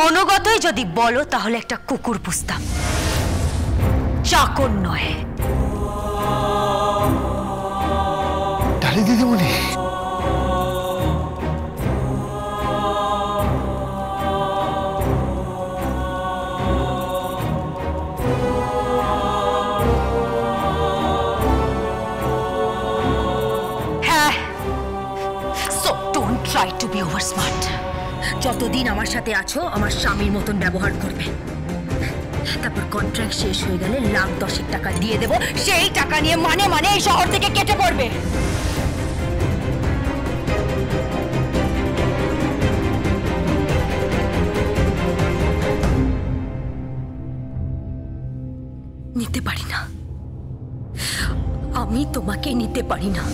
অনুগতই যদি বলো তাহলে একটা কুকুর পুষতাম, চাকর নয়। ডালি দিদিমণি, Try to be over smart. যতদিন আমার সাথে আছো আমার স্বামীর মতন ব্যবহার করবে, তারপর কন্ট্রাক্ট শেষ হয়ে গেলে লাখ 10 টাকা দিয়ে দেব, সেই টাকা নিয়ে মানে এই শহর থেকে কেটে পড়বে। নিতে পারি না, আমি তোমাকে নিতে পারি না।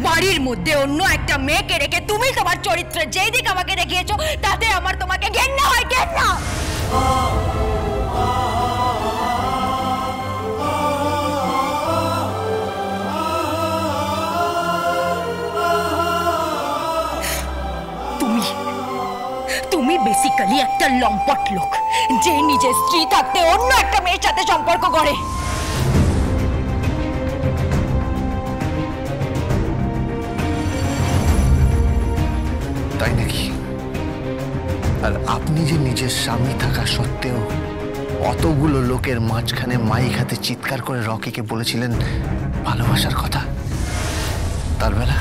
বাড়ির মধ্যে অন্য একটা মেয়েকে রেখে তুমি তোমার চরিত্রের যেই দিক আমাকে দেখিয়েছো তাতে আমার তোমাকে ঘেন্না হয়, ঘেন্না। তুমি বেসিক্যালি একটা লম্পট লোক যে নিজের স্ত্রী থাকতে অন্য একটা মেয়ের সাথে সম্পর্ক করে। তাই নাকি? আর আপনি যে নিজের স্বামী থাকা সত্ত্বেও অতগুলো লোকের মাঝখানে মাইক হাতে চিৎকার করে রকিকে বলেছিলেন ভালোবাসার কথা, তার বেলা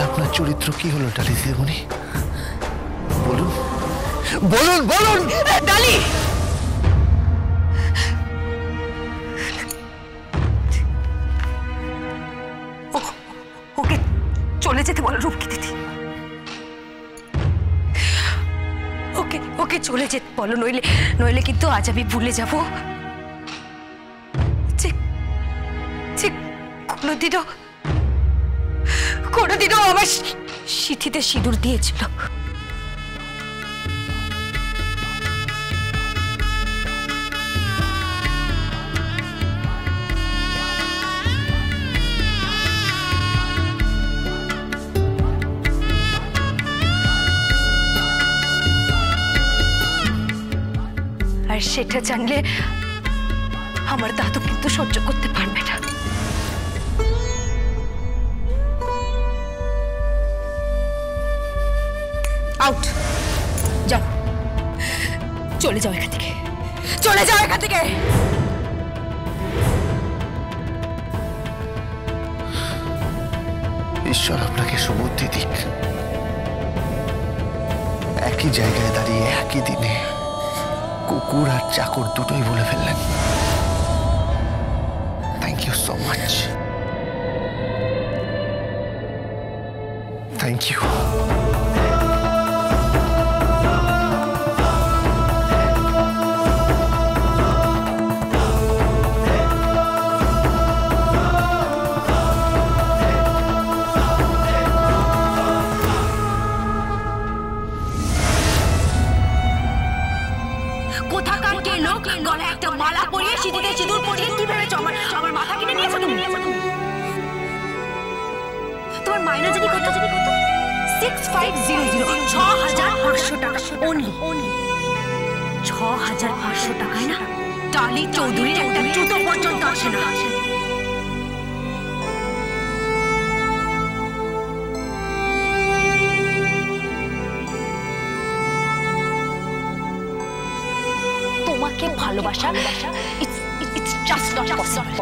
আপনার চরিত্র কি হলো ডালি দিদিমণি? বলুন বলুন বলুন। ডালি, ওকে চলে যেতে বলো রূপকি দিদি, ওকে চলে যেতে বলো, নইলে কিন্তু আজ আমি ভুলে যাব যে কোনোদিনও আমার সিঁথিতে সিঁদুর দিয়েছিল। আর সেটা জানলে আমার দাদু কিন্তু সহ্য করতে পারবে না। আউট, যাও, চলে যাও এখান থেকে, চলে যাও এখান থেকে। ঈশ্বর আপনাকে সুবুদ্ধি দিক। একই জায়গায় দাঁড়িয়ে একই দিনে কুকুর আর চাকর দুটোই বলে ফেললেন। Thank you so much, thank you. কোথাকার কে লোক গলায় একটা মালা পরিয়ে সিঁথিতে সিঁদুর পরিয়ে কি ভেবেছো আমার মাথা কিনে নিয়েছো তুমি? তোমার মাইনা জানি কত 6500, 6500 টাকা অনলি। 6500 টাকায় না ডালি চৌধুরীর একটা জুতো পর্যন্ত আসে না। তোমাকে ভালোবাসা it's just not possible.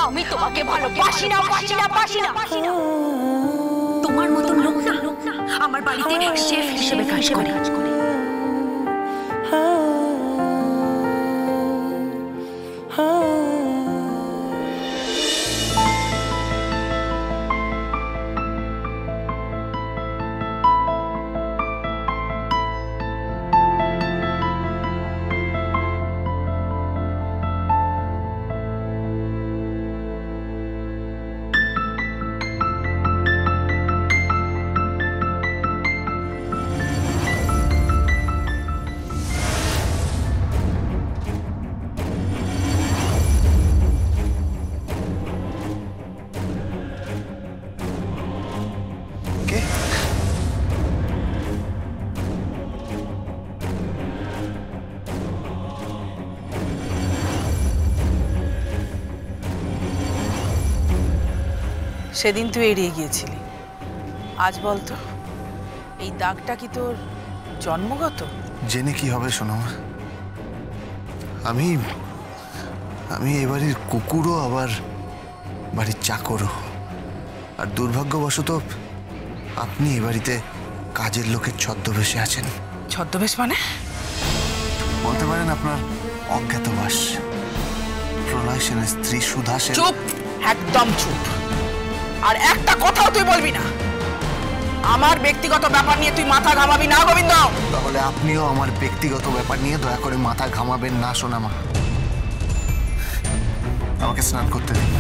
আমি তোমাকে ভালোবাসি না। তোমার মতন লোক না আমার বাড়িতে শেফ হিসেবে কাজ করে। সেদিন তুই এড়িয়ে গিয়েছিলি, আজ বলতো এই দাগটা কি তোর জন্মগত? জেনে কি হবে শোনো, আমি আমি এ বাড়ির কুকুরও আবার বাড়ির চাকরও। আর দুর্ভাগ্যবশত আপনি এ বাড়িতে কাজের লোকের ছদ্মবেশে আছেন। ছদ্মবেশ মানে? বলতে পারেন আপনার অজ্ঞাতবাস। প্রলয় সেনের স্ত্রী সুধা সেন। চুপ, একদম চুপ। আর একটা কথাও তুই বলবি না। আমার ব্যক্তিগত ব্যাপার নিয়ে তুই মাথা ঘামাবি না গোবিন্দ। তাহলে আপনিও আমার ব্যক্তিগত ব্যাপার নিয়ে দয়া করে মাথা ঘামাবেন না সোনামা। আমাকে স্নান করতে দিন।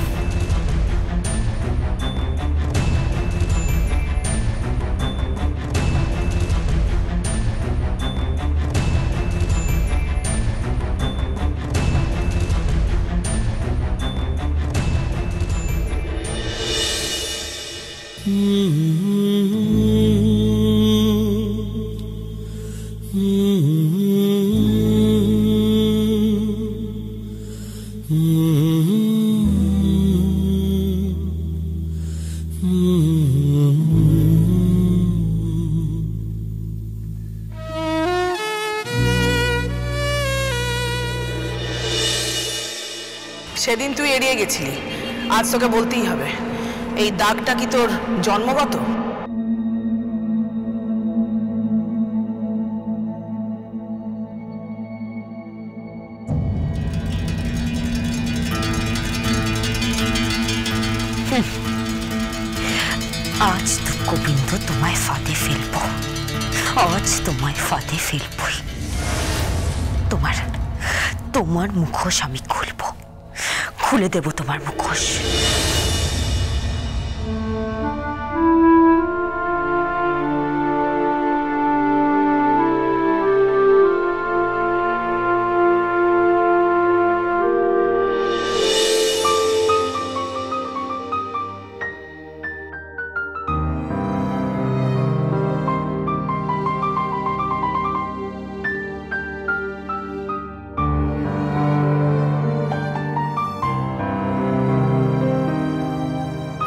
সেদিন তুই এড়িয়ে গেছিলি, আজ তোকে বলতেই হবে এই দাগটা কি তোর জন্মগত? আজ তো গোবিন্দ তোমায় ফাঁদে ফেলব, আজ তোমায় ফাঁদে ফেলবই। তোমার মুখোশ আমি খুলব, খুলে দেব তোমার মুখোশ।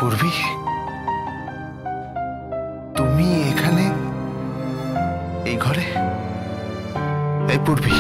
পূর্বী, তুমি এখানে এই ঘরে? এই পূর্বী,